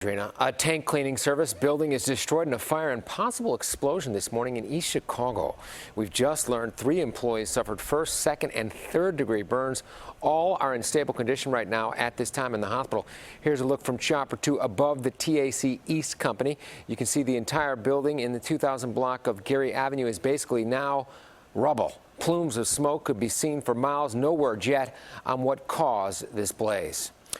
A tank cleaning service building is destroyed in a fire and possible explosion this morning in East Chicago. We've just learned 3 employees suffered first, second, and third-degree burns. All are in stable condition right now at this time in the hospital. Here's a look from Chopper 2 above the TAC East Company. You can see the entire building in the 2000 block of Gary Avenue is basically now rubble. Plumes of smoke could be seen for miles. No word yet on what caused this blaze.